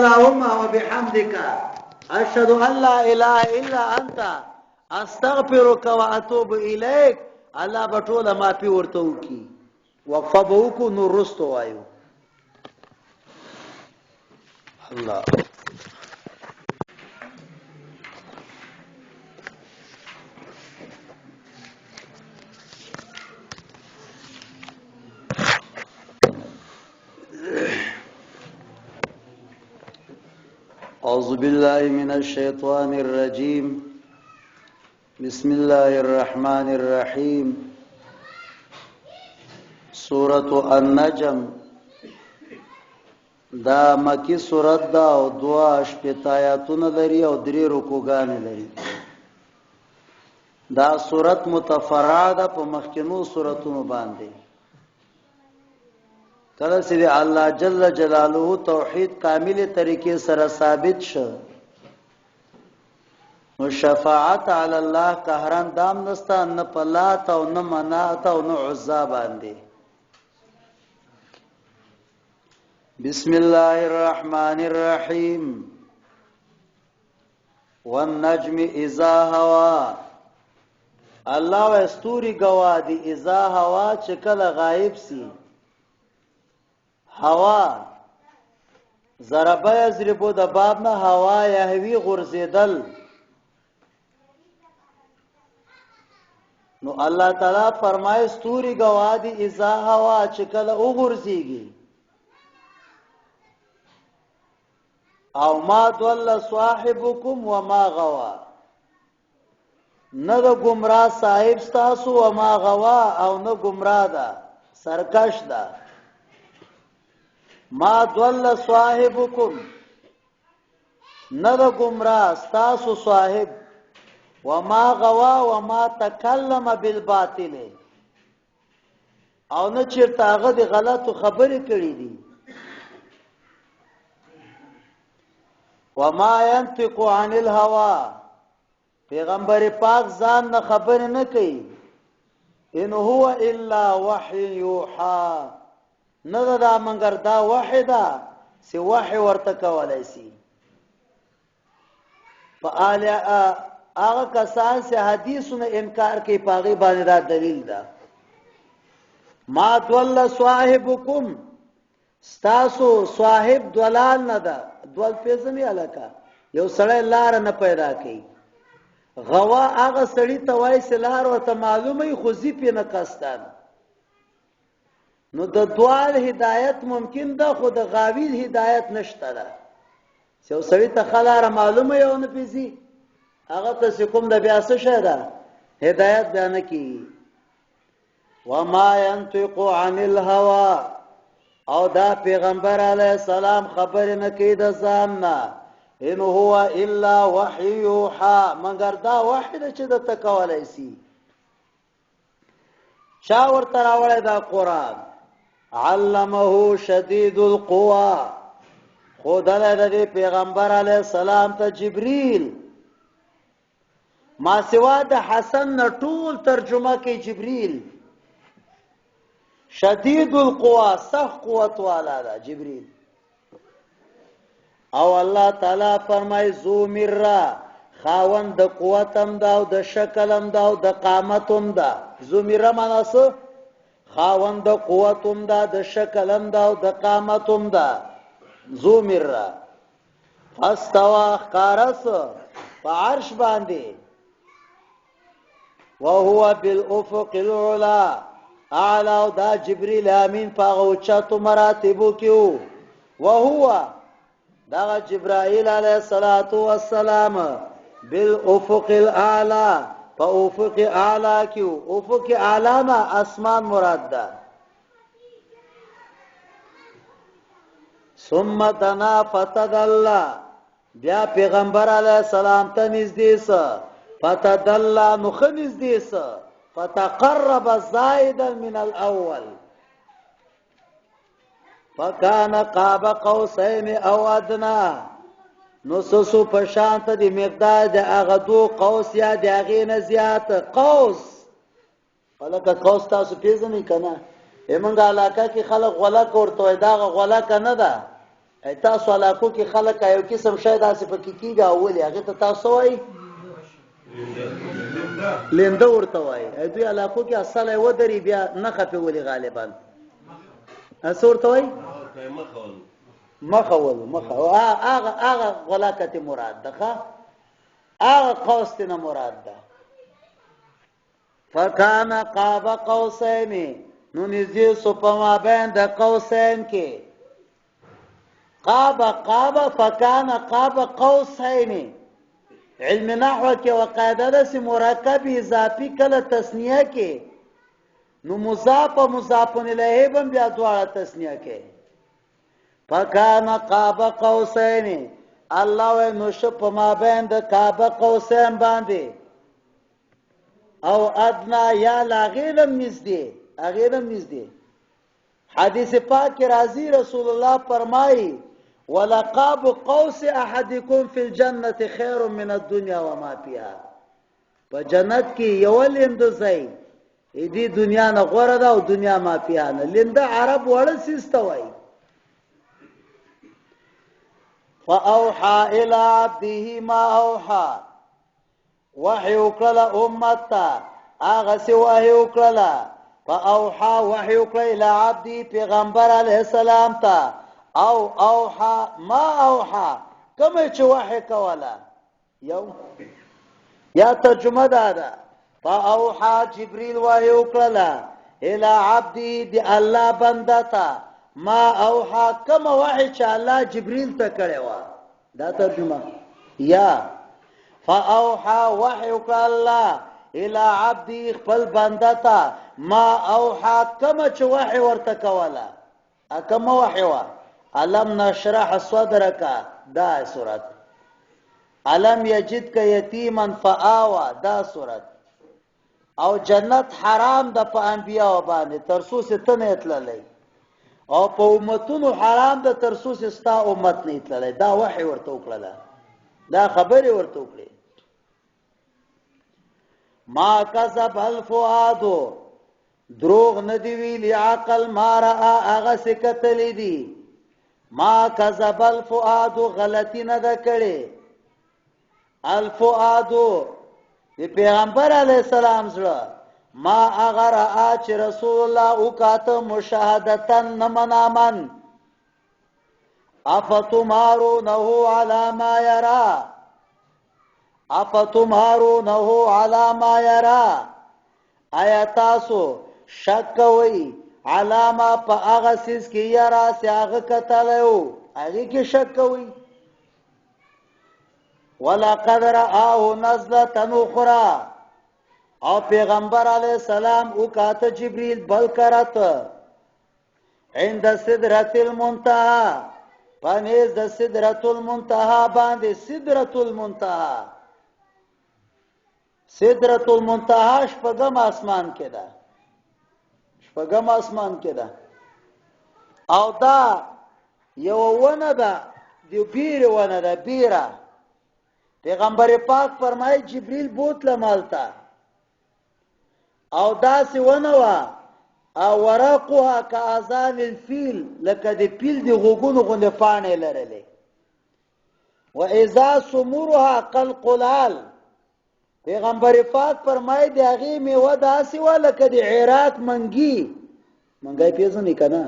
اللهم وبحمدك اشهد ان لا اله الا انت استغفرك واتوب اليك. الله بټوله ما پی ورته وکي وقفه به وکو نور رستو وایو. الله أعوذ بالله من الشيطان الرجيم. بسم الله الرحمن الرحيم. سورة النجم دا مکی سورت دا او دوا شپږ آیاتونه لري او 3 رکوګانې لري. دا سورت متفرعه ده په مخکینو سورتونو باندې. کله چې الله جل جلاله توحید کامل طریقې سره ثابت شو نو شفاعت علی الله قهرن دام نستا نه پلات او نه منات او نه عزا باندې. بسم الله الرحمن الرحیم. والنجم اذا هوا. الله واستوري گوادی اذا هوا چې کله غایب سي. هوا ضربه یضربو د باب نه هوا یهوی غرزیدل. نو الله تعالی فرمای ستوري گوادی اذا هوا چې کله وګرځيږي. او ما ضل صاحبكم وما غوا. نه د گمراه صاحب تاسو وما غوا او نه گمراه ده سرکش ده. ما ضل صاحبكم نه د گمراه تاسو صاحب وما غوا وما تکلم بالباطل او نه چیرته هغه د غلطو خبرې کړې دي. وما ينطق عن الهوى. پیغمبر پاک ځان نه خبر نه کوي. ان هو الا وحي يوحى. نه دا منګر دا واحده سی وحي ورته کولای سي. په اعلی هغه کسان چې حدیثونه انکار کوي پاغي باندې دا دلیل ده. ما ضل صاحبكم. ستاسو صاحب دلال نه ده. دول پیژنې الکا یو سړی لار نه پیدا کوي. غوا هغه سړی ته وایي چې لار ورته معلومه خو زی په نه قصدان. نو د دوال هدایت ممکن ده خو د غاوی هدایت نشته ده. یو سړی ته خلاره معلومه یو نه پیزي هغه ته کوم د بیا څه شه ده هدایت بیان کی. وما ينطق عن الهوى. او دا پیغمبر علیه السلام خبر نه کوي د ځان نه. ان هو الا وحي يوحى. مگر دا وحی ده چې د تکولای سي. چا ورته راوړی دا قرآن. علمه شدید القوا. خدای د پیغمبر علیه السلام ته جبريل ما سوا د حسن ټول ترجمه کوي جبريل. شدید القوا سخت قوت والا ده جبريل. او الله تعالی فرمای ذو مره خاوند د قوتم دا او د شکلم دا او د قامتم دا. ذو مره معنی څه؟ خاوند د قوتم دا د شکلم دا او د قامتم دا. ذو مره. فاستوا خارس په عرش باندې. وهو بالافق العلا. اعلى دا جبريل امين فاغوچاتو مراتبو کیو. وهو دا جبرائيل عليه الصلاه والسلام بالافق الاعلى فافق اعلى کیو. افق اعلى ما اسمان مراد ده. ثم دنا فتدلى. بیا پیغمبر علیه السلام ته نږدې سه. فتدلى نو ښه نږدې سه. فتقرب زائدا من الاول. فكان قاب قوسين او ادنى. نو سسو پشانت دی مقدار د هغه دو قوس یا د هغه نه زیات قوس. ولکه قوس تاسو پیژنئ کنه. همغه علاقه کې خلک غلک ورته دا غلک نه ده. تاسو علاقو کې خلک یو قسم شی داسې پکې کیږي اولې هغه ته تاسو وایي لنده ورته وایي دوی علاقو کې اصله و دري بیا نه خپه ولي غالبا اس ورته وایي مخول هغه غلاکت مراد ده هغه قوس نه مراد ده فکان قاب قوسین نو نږدې سو په مابین د قوسین کې قاب فکان قاب قوسین علم نحو کې وقاعده ده چې مرکب اضافي کله تثنیه کې نو مضاف او مضاف الیه هم بیا دواړه تثنیه کې فکان قاب قوسین الله و نو شو په مابین د قاب قوسین باندې او ادنا یا لاغیرم نزدې حدیث پاک کې راځي رسول الله فرمایي ولقاب قوس احدکم فی الجنه خیر من الدنيا وما فيها په جنت کې یو لیند ځای دې دنیا نه غوړه ده او دنیا ما فيها نه لیند عرب وړ سیستوي فاوحى الى عبده ما اوحى وحی وکړه امتا هغه سی وحی وکړه فاوحى وحی وکړه الى عبدي پیغمبر علیه السلام ته او اوحى ما اوحى کوم چې وحی کوله یو یا ترجمه ده فاوحى جبريل وحی وکړه الى عبدي دی الله بندتا ما اوحى کوم وحی چې الله جبريل ته کړی و دا ترجمه یا فاوحى وحی وکړه الله الى عبدي خپل بندتا ما اوحى کوم چې وحی ورته کوله کوم وحی و علم نشرح صدرک دا سورت علم یجدک یتیما فآوى دا سورت او جنت حرام د په انبیاء باندې ترسوس ته نه اتللی او په امتونو حرام د ترسوس ستا امت نه اتللی دا وحی ورته وکړه دا خبره ورته وکړه ما کذب الفؤاد دروغ ندی ویلی عقل ما را اغه سکتلی دی ما کذب الفؤاد غلطی نه ده کړي الفؤاد دی پیغمبر علی السلام سره ما اگر چې رسول الله او کاته مشاهدتن نمنامن افتمارونه علی ما یرا افتمارونه علی ما یرا آیا تاسو شک کوي علامه په هغه سیس کې یرا سیاغه کتلو هغه کې شک کوي ولا قدر او نزله اخرى او پیغمبر علی السلام او کاته جبريل بل کرت عند سدرۃ المنتهى پنځ د سدرۃ المنتهى باندې سدرۃ المنتهى شپږم اسمان کې ده او دا یو ونه ده دی بیر ونه ده بیره پیغمبر پاک فرمایي جبريل بوتله مالتا او دا سی ونه وا او ورقها كاذان الفيل لکه د پیل دی غوګونو غونډه پانه لرلې و اذا سمرها قلقلال پیغمبر پاک فرمایي دی هغه میوه داسې ولا کدي عراق منګي پیژنې کنه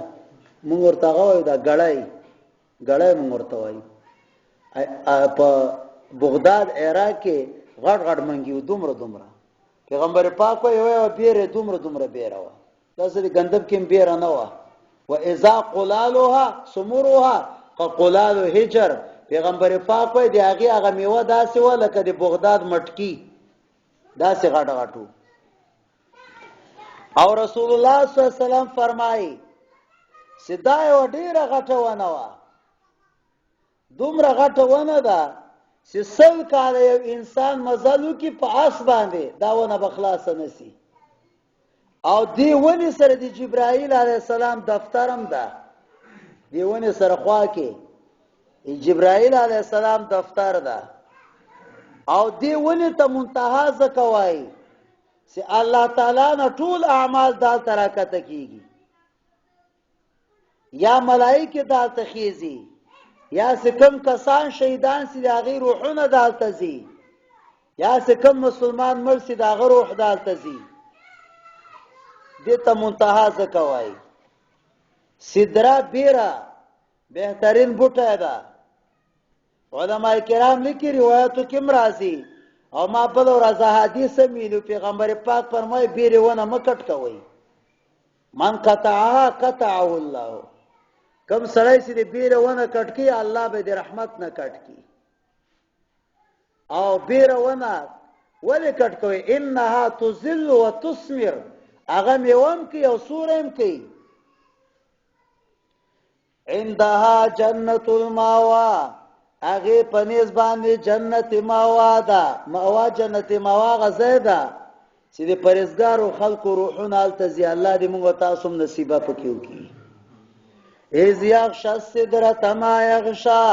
مونږ ورته غوې دا غړای مونږ ورته وایي په بغداد عراق کې غړ منګي دومره پیغمبر پاک وایي بیره دومره بیره و داسې ګندب کې بیره نه و و اذا قلالها سمرها قلال هجر پیغمبر پاک وایي دی هغه میوه داسې ولا کدي بغداد مټکی دا سه غټو او رسول الله صلی الله علیه وسلم فرمایي سدا یو ډیره غټه ونه وا دومره غټه ونه ده چې سل کال یو انسان مزلو کې په اس باندې دا ونه بخلاص نسی او دی ونی سره د جبرائیل علیه السلام دفترم ده دی ونی سره خوا کې جبرائیل علیه السلام دفتر ده او دی ونی ته منتها زکوای چې الله تعالی نه ټول اعمال دال تراکته کیږي یا ملائکه دال تخیزي یا سکم کسان شهیدان سي د هغې روحونه دالته ځي، یا سکم مسلمان مړ سي د هغه روح دالته ځي. دې ته منتها ځکه وایي. سدره بیره بهترین بوټی ده. علماء کرام لیکي روایتو کې راځي او ما بل ورځ حدیث ویلو پیغمبر پاک فرمایي بیره ونه مه کټ کوئ. من قطعها قطعه الله. کم سړی چې د بیره ونه کټ کړي الله به د رحمت نه کټ کړي. او بیره ونه ولې کټ کوئ؟ انها تذل وتثمر. هغه میوه هم کوي او سوری هم کوي. عندها جنت الماوا. هغې په نیز باندې جنت ماوا ده. ماوا جنت ماوا هغه ځای ده چې د پرهیزګارو خلکو روحونه هلته ځي. الله دې موږ تاسو هم نصیبه پکې وکړي. اذ یغشی السدرة ما یغشی.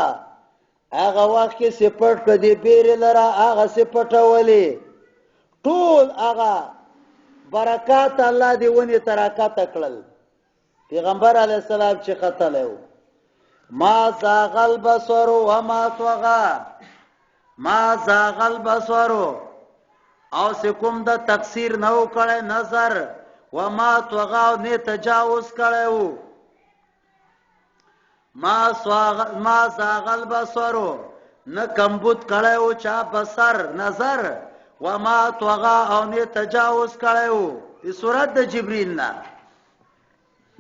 هغه وخت کې چې پټ کړه دې بیرې لره هغسې پټولې. ټول هغه برکات الله دې ونې ته راکته کړل. پیغمبر علیه السلام چې ختلی و. ما زاغ البصر وما طغى. ما زاغ البصر او سکم د تقصیر نه وکړی نظر. وما طغى او نه تجاوز کړی و. ما زاغ البصر نه کمبود کړی و چا بصر نظر. وما طغى او نه تجاوز کړی و. د صورت د جبریل نه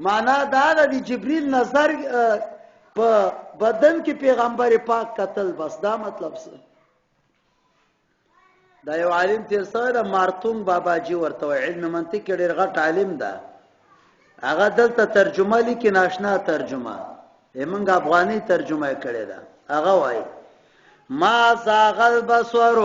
معنا دا ده د جبریل نظر په بدن کې پیغمبر پاک قتل. بس دا مطلب څه؟ دا یو عالم تیر سوی ده مارتونګ باباجي ورته وایي. علم منطق کې ډېر غټ عالم ده. هغه دلته ترجمه لیکي ناشنا ترجمه. موږ افغاني ترجمه یې کړې ده. هغه وایي ما زاغ البصر.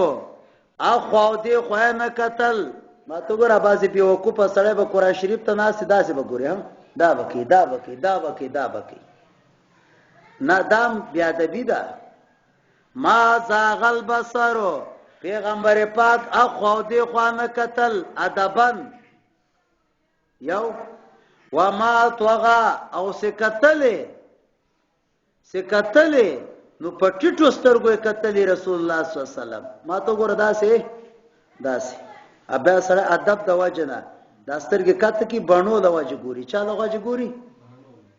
اخوا دې خوا یې نه کتل. ما ته ګوره بعضې بېوقوفه سړی به قرآن شریف ته ناست داسې به ګوري هم دا به کوي دا به کوي دا به کوي دا به کوي. نه دا بیادبي ده. ما زاغ البصر. پیغمبر پاک اخوا دې خوا نه کتل ادبن یو. وما طغى او سکتلې نو په ټیټو سترګو یې کتلې رسول الله صلی الله علیه وسلم. ما ته ګوره داسې بیا سره ادب د وجه نه دا سترګې کته کې بڼو د وجه ګوري. چا د وجه ګوري؟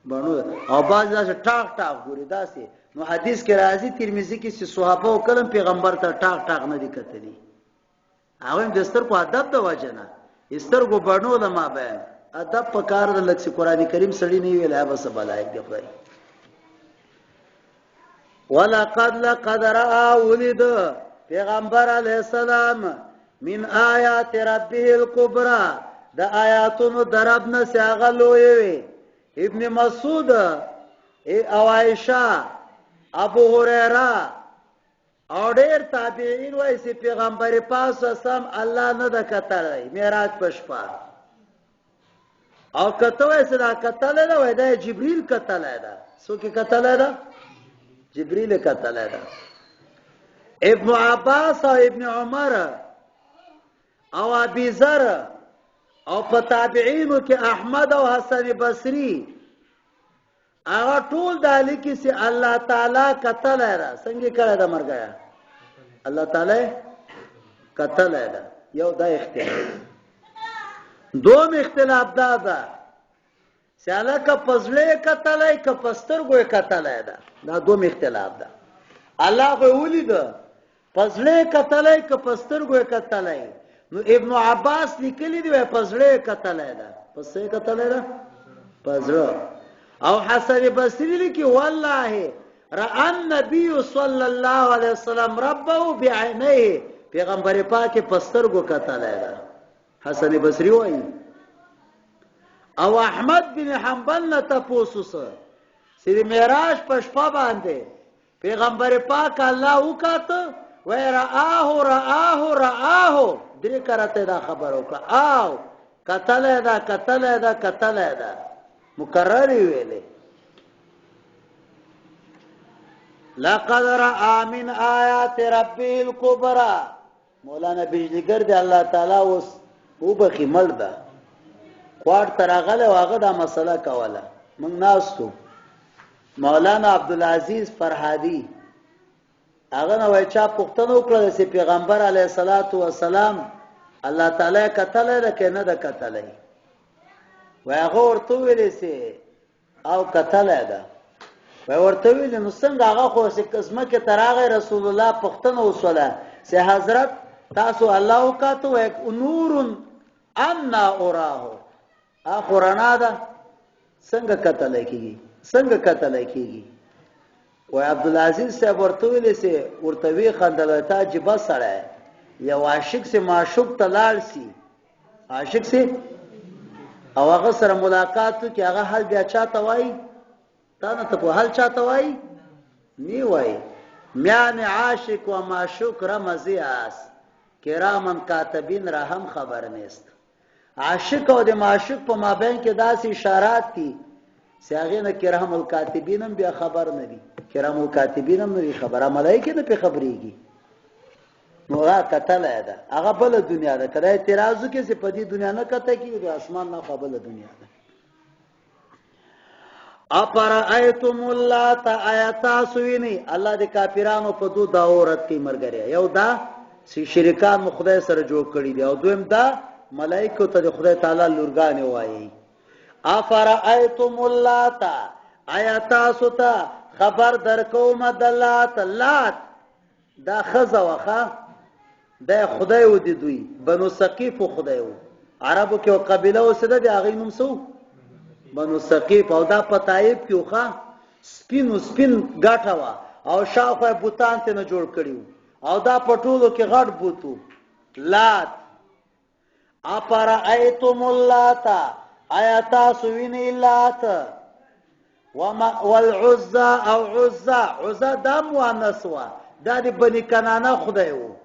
بڼو. او بعض داسې ټاق ټاق ګوري داسې. نو حدیث کې راځي ترمذی کې چې صحابه او کلم پیغمبر ته ټاق ټاق نه دي کتلي. هغه هم د سترګو ادب د وجه نه سترګو بڼو د ما بیان ادب په کار د لکه قرآن کریم سړی نه ویل هغه څه بلایق دی خدای. لقد رأى ولد پیغمبر علیه السلام من آیات ربه الکبرى د آیاتونو درب نه هغه لوی وي. ابن مسعود او عائشہ ابو هريره او ډېر تابعین وایي چې پیغمبر پاک سم الله نه د کتلای معراج په شپه. او کته وایي چې دا کتلای ده وایي دا جبريل کتلای ده. څوک کتلای ده؟ جبريل کتلای ده. ابن عباس او ابن عمر او ابي ذر او په تابعینو کې احمد او حسن بصري هغه ټول د لیکي چې الله تعالی کتلای ده. څنګه کړه دا مرګیا الله تعالی کتلای ده. یو دا اختلاف. دوم اختلاف دا ده چې الله کا پزړې کتلای کا پسترګو کتلای ده. دا دوم اختلاف ده. الله خو ولید پزړې کتلای کا پسترګو کتلای. نو ابن عباس لیکلی دی پزړې کتلای ده. پسې کتلای ده پزړه. او حسن بصری لیکي والله رأى النبي صلى الله عليه وسلم ربه بعينيه. پیغمبر پاک پسترګو کتلای ده. حسن بصری وایي. او احمد بن حنبل نه تاسو چې معراج په شپه باندې پیغمبر پاک الله وکاته وای رآه درې کرته دا خبر وکړه. او کتلای ده مکرر ویلې. لقد رأى من آیات ربه الکبرى. مولانا بجلیګر دی الله تعالی اوس وبخي مړ ده خوار تر غله واغه دا مسله کوله. موږ ناستو مولانا عبدالعزیز فرهادی هغه نو چا پوښتنه وکړه چې پیغمبر علیه الصلاۃ والسلام الله تعالی کتل ده کنه ده کتل وای هغه ورته ویلې سي او کتل ده وای ورته ویل نو څنګه هغه خو چې قسمه کې تراغه رسول الله پښتنه وسوله سي حضرت تاسو الله وکاتو وای نور ان اوراه اخرانا ده څنګه کتل کیږي څنګه کتل کیږي وای عبدالعزیز صاحب ورته ویل سي ورته وی خندل ته جبه سره یو عاشق سے معشوق تلال سی عاشق سے او هغه سره ملاقات کی هغه حل بیا چاته وای تا نه ته په حل چاته وای نی وای میان عاشق و معشوق رمزی اس کرامن کاتبین را هم خبر نیست عاشق او د معشوق په مابین کې داسې اشارات دي سیاغه نه کرام الکاتبین هم بیا خبر نه دي کرام الکاتبین هم نه خبره ملائکه نه په خبريږي نو را کتل ده هغه بل دنیا ده کله اعتراض کې چې په دې دنیا نه کته کې د اسمان نه قبل دنیا ده اپرایتم اللات آیات سوینی الله د کافرانو په دو داورت کې مرګریا یو دا چې شریکان مو خدای سره جوړ کړی دی او دویم دا ملائکه ته د خدای تعالی لورګانې وایي اپرایتم اللات آیات سوتا خبر درکوم دلات لات دا خزوخه دا خدای و دی دوی بنو ثقیف خدای و عربو کې قبیله وسده دی هغه نوم سو بنو ثقیف او دا په طائف کې وخه سپین غاټه وا او شاوخه بوتان ته نه جوړ کړیو او دا پټولو کې غټ بوتو لات اپرا ایتم اللات آیات سوینی لات وما والعزى او عزى دم وانسوا دا دی بنی کنانه خدای وو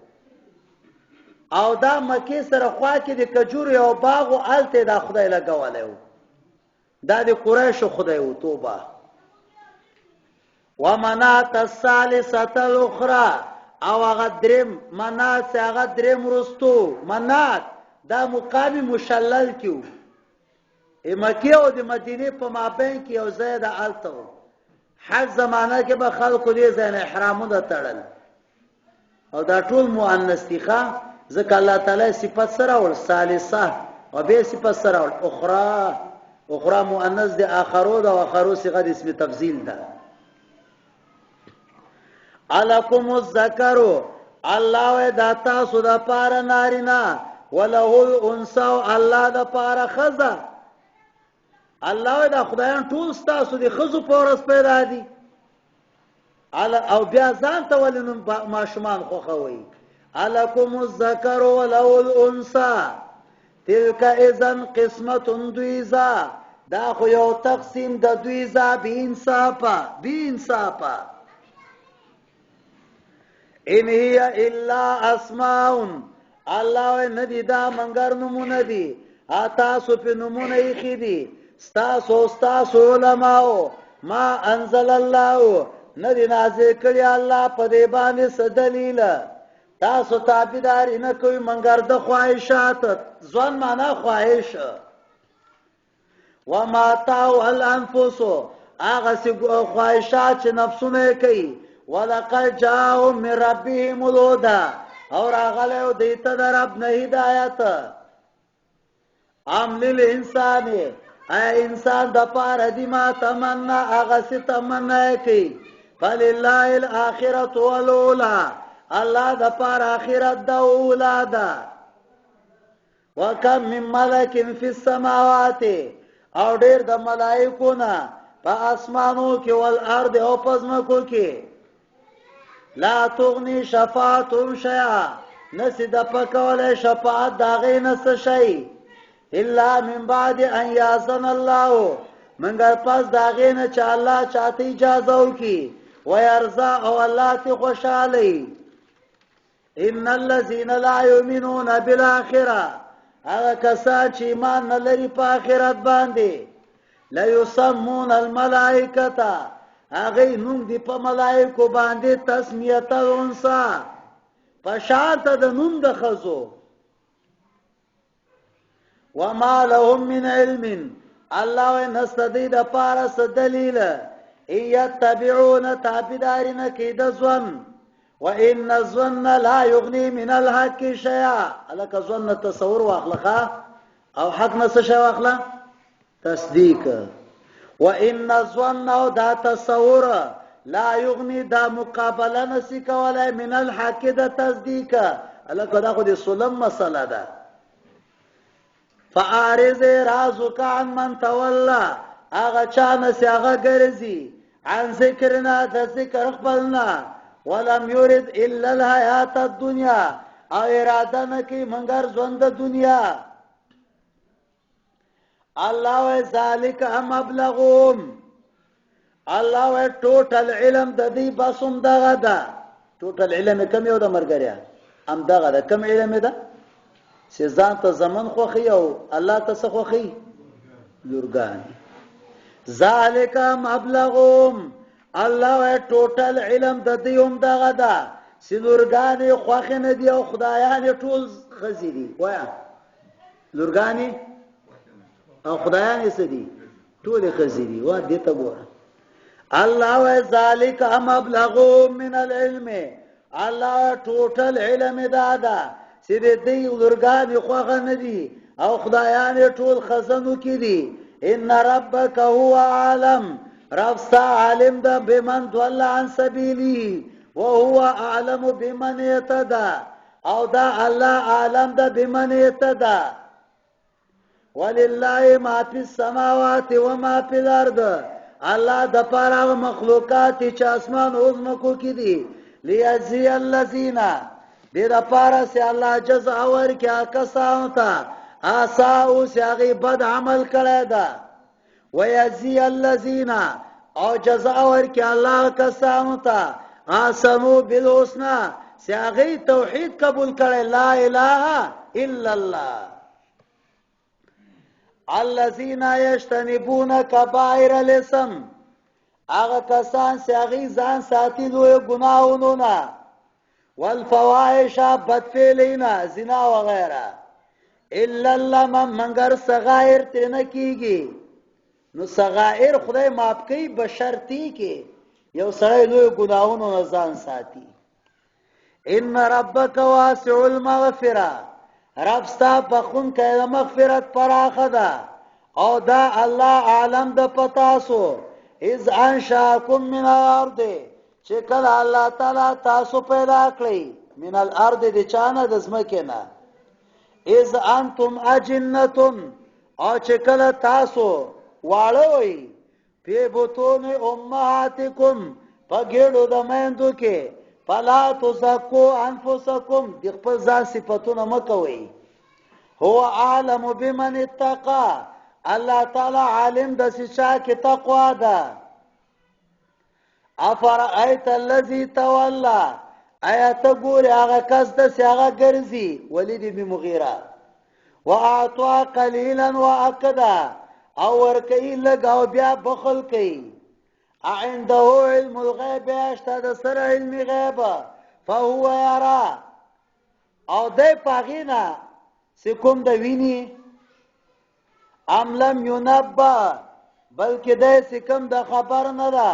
او دا مکی سره خوا کې د کجور یو باغ او الته دا خدای لګولای وو دا د قریش خدای وو توبه ومنات الثالثه الاخرى او غدرم منات غدرم رستو منات دا مقام مشلل کیو مکی او د مدینه په مابین کې یو ځای د الته حج زمانہ کې به خلکو دې ځای نه احرامونه تړل او دا ټول مؤنث دي ښا ځکه الله تعالی صفات سره ول ثالثه او به صفات سره ول اخرى مؤنث دي اخرو دا اخرو صيغه اسم تفضیل ده الکم الذکر الله و داتا سودا پار نارینا وله الانثى الله دا پار خزا الله دا خدایان ټول ستاسو دي خزو پورس پیدا دي او بیا ځان ته ولنم ماشومان خوخوي الکم الذکر وله الانثى تلک اذن قسمت ضیزا دا خو یو تقسیم د ضیزا بی انصافا ان هي الا اسماء الله ندی دا منګر نمونه دي اتا سو په نمونه یې خېدي ستاسو علماء ما انزل الله ندی نازل کړی الله په دې باندې سدلیل تاسو تابعدار نه کوئی منګر د خواهشات ځوان معنا خواهش وما تاو الانفس هغه خواهشات چې نفسونه کوي ولقد جاءهم من ربهم الهدى اور هغه دیته در رب نه هدایت ام للانسان اي انسان د پاره دی ما تمنا هغه ست تمنا کوي فلله الاخره والاولى الله د پاره اخرت د اولاد وکم من ملک فی السماوات او ډیر د ملائکو نه په اسمانو کې ول ارض او پزمکو کې لا تغني شفاعتهم شيئا نسد پکول شفاعت داغه نس شي الا من بعد ان ياذن الله منګر پس داغه نه چې الله چاته اجازه وکي ويرضى او الله ته خوشالي ان الذين لا يؤمنون بالاخره هغه کسان چې ایمان نه لري په آخرت باندې لا يسمون الملائکه هغه نوم دی په ملائکه باندې تسمیه الانثى پشانت د نوم د خزو وما لهم من علم الله نستدی د پارس دلیل ایتبعون تابدارین کی د ظن وان الظن لا یغنی من الحق شیئا الک ظن تصور واخلقه او حق نس شی واخله تصدیق وان الظن او دا تصور لا یغنی دا مقابله نسی کولای من الحق د تصدیق الک دا خو د سلم مسله ده فاعرض رازق عن من تولى اغه چانه سی اغه ګرځي عن ذکرنا د ذکر خپلنا ولم يرد الا الحیات الدنیا او اراده نکي منګر ژوند د دنیا الله و ذالک مبلغهم الله و ټوټل علم د دې بسوم دغه ده ټوټل علم کم یو د مرګریا ام دغه ده کم علم ده چې ځان ته زمن خوخي او الله ته څه خوخي لورګان ذالک مبلغهم الله و ټوټل علم د دې هم دغه ده چې لورګان خوخي نه دی او خدایان ټول خزيري وایا لورګان او خدایان یې سدي ټول خزيري وا دې ته ګوره الله و ذالک مبلغهم من العلم الله ټوټل علم دادا چې دې لورګان خوخه نه دي او خدایان ټول خزانو کې دي ان ربک هو عالم رب ستا عالم ده بمن ضل عن سبیله وهو اعلم بمن اهتدى او دا الله عالم ده بمن اهتدى ولله ما في السماوات وما في الارض الله د پاره مخلوقات چې اسمان او زمکو کې دي ليجزي الذين دې د پاره سي الله جزاء ورکیا کسانو ته اساو سیغي بد عمل کړی دا ويجزي الذين او جزاء ورکیا الله کسانو ته اسمو بالحسنى سیغي توحید قبول کړي لا اله الا الله الذين يجتنبون كبائر الاسم هغه کسان سیغي ځان ساتي لوی ګناهونو نه والفواحش بدفعلینا زنا وغیرہ الا لمن منگر صغائر تنه کیږي نو صغائر خدای معاف کوي بشرطی کې یو سړی لوی ګناهونو نه ځان ساتي ان ربک واسع المغفرة رب ستا بخون کوي مغفرت پراخه ده او دا الله عالم د پتاسو اذ انشاکم من الارض چې کله الله تعالی تاسو پیدا کړی من الارض د چانه د زمکه نه اذ انتم اجنتم او چې کله تاسو واړوي په بوتون امهاتکم په ګړو د مېندو کې فلا تزکو انفسکم د خپل ځان صفاتونه مکوئ هو عالم بمن اتقى الله تعالی عالم د شچا کې تقوا ده افرأيت الذي تولى آیات ګوري هغه کس د سیاغه ګرځي ولید بن مغیره واعطى قليلا واكدا او ورکی لګاو بیا بخل کوي عنده علم الغیب اشتد سر علم غیب فهو يرى او دای پاغینا سکم د ویني ام لم ينبأ بلکې دای سکم د خبر نه ده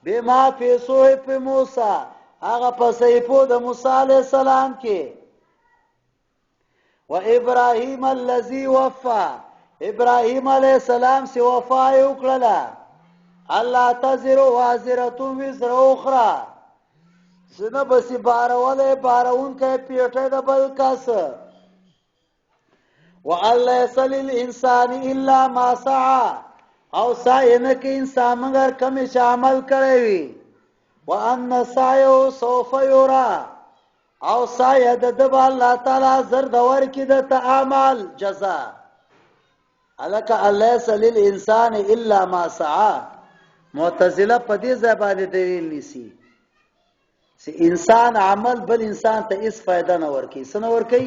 بما فی صحف موسی هغه په صحیفو د موسی علیہ السلام کې و ابراهیم الذی وفى ابراهیم علیہ السلام سی وفا وکړه الله تزر وازره وزر اخرى سنه بسی بارواله بارون کې پیټه د بل کاس والله يصل الانسان الا ما سعى او ساینه کې انسان مگر کم چې عمل کوي وان سعيه سوف يرى او سایه د الله تعالی زر دور کې د اعمال جزاء الک الله يصل الانسان الا ما سعى معتزله په دې ځای باندې دلیل نیسی چې انسان عمل بل انسان ته هیڅ فائدہ نه ورکي څه نه ورکي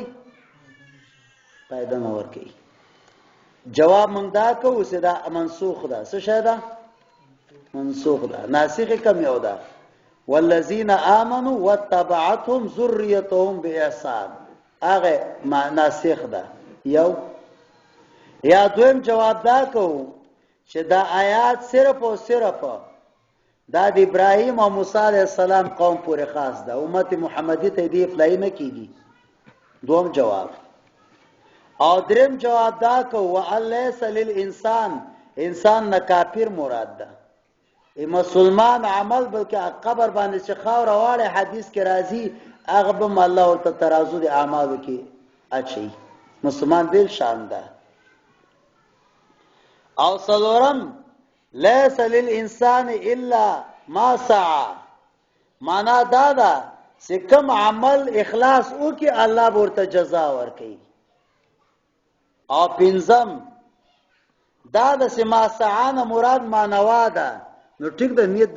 فائدہ نه ورکي جواب مونږ دا کوو چې دا منسوخ ده څه شی ده منسوخ ده ناسخ کم یو ده والذین آمنوا واتبعتهم ذریتهم باحسان هغه ناسخ ده یو یا دویم جواب دا کوو چې دا آیات صرف او صرف دا د ابراهیم او موسی علیہ السلام قوم پورې خاص ده امت محمدی ته دی اپلای نه کیږي دوم جواب او دریم جواب دا کو وَأَلَّيْسَ لِلْإِنسان انسان نه کافر مراد ده مسلمان عمل بلکې قبر باندې چې خاور واړه حدیث کې راځي هغه به الله او ترازو د اعمالو کې اچي مسلمان بیل شان ده او څلورم ليس للانسان الا ما سعى معنا دا ده چې کوم عمل اخلاص وکي الله ورته جزا ورکړي او پنځم دا د سما سعانه مراد مانوا ده نو ټیک د نیت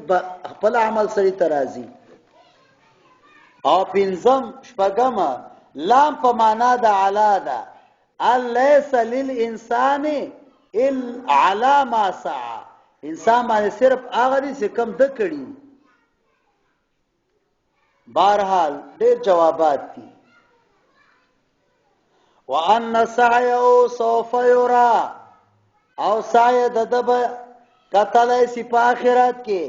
خپل عمل سره ترازی او پنځم شپږم لام په معنا د علا ده الیس للانسان الا علی ما سعى انسان باندې صرف هغه دي چې کم د کړي بهرحال ډېر جوابات دي وان سعيه سوف يرى او سعی د دب قتل سی په آخرت کې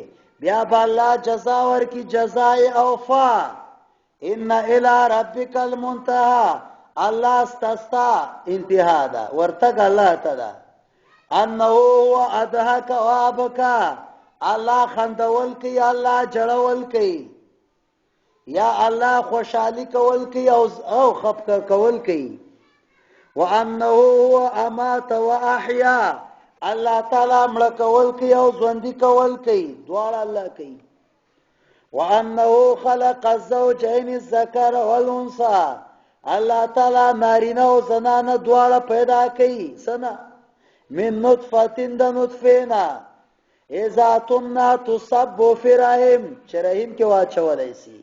بیا به الله جزا ورکي جزای اوفا ان الى ربك المنتهى الله استستا انتها ده ورتګ الله تعالی انه هو اضحك وابكى الله خندول کوي الله جړول کوي یا الله خوشحالي کول کوي او خفقه کول کوي وانه هو امات واحيا الله تعالی مړ کول کوي او ژوندۍ کول کوي دواړه الله کوي وانه خلق الزوجين الذكر والانثى الله تعالی نارینه او زنانه دواړه پیدا کوي سنا من نطفه د نطفینا اذا تمنا تصب في رحم چرهم کې واچولای سي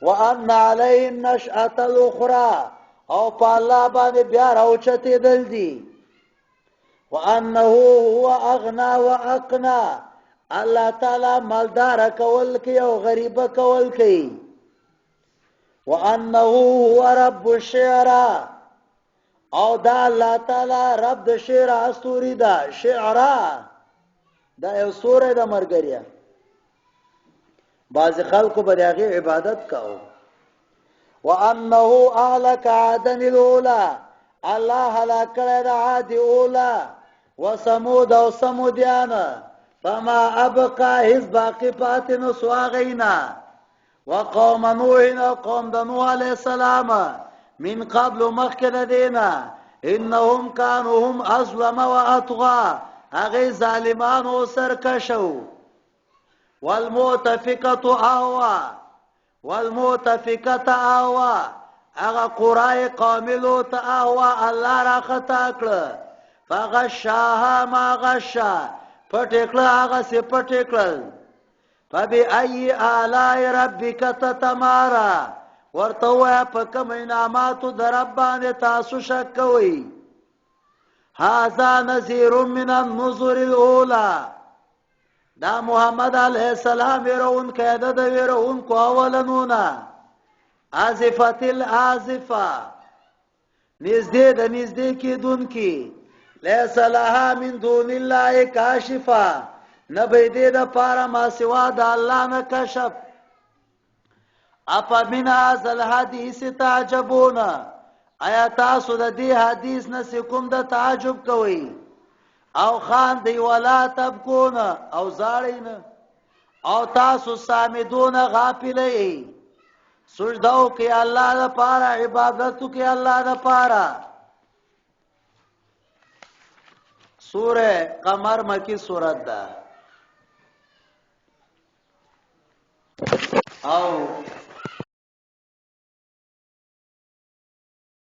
وان عليه النشأة الاخرى او په الله باندې بیا راوچته دل دي وانه هو اغنى واقنى الله تعالی مالدار کول کوي او غریب کول کوي وانه هو رب الشعراء او دا الله تعالی رب د شعر استوري دا شعرا دا یو سوره د مرګریا بعض خلکو به دغه عبادت کاو وانه اهلك عادن الاولى الله هلاك عاد الاولى وثمود او ثموديان فما ابقى هز باقي فاتن سواغينا وقوم نوح وقوم نوح عليه السلام من قبل مخکد دینا انهم كانوا هم اظلم واطغى اغه ظالمان او سرکشو والمؤتفقه اهوا والمؤتفقه اهوا اغه قرای قاملو ته اهوا الله را خطا کړ فغشاها ما غشا پټکړه هغه سي پټکړل فبأي آلاء ربك تتمارى ورته وای په کوم انعاماتو در رب باندې تاسو شک کوئ هاذا نذير من النذر الاولى دا محمد علیہ السلام ویرون کده د ویرون کو اولنونا ازفت الازفه نزدې د نزدې کې دن کې ليس لها من دون الله کاشفه نبی دې د پاره ما سوا د الله نه کشف اپا من هذا الحديث تعجبون آیا تاسو د دې حدیث نه کوم د تعجب کوئ او خان دی ولا تبكون او زارین او تاسو سامدون غافلې سجدو کې الله لپاره عبادت کې الله لپاره سوره قمر مکی سورۃ ده او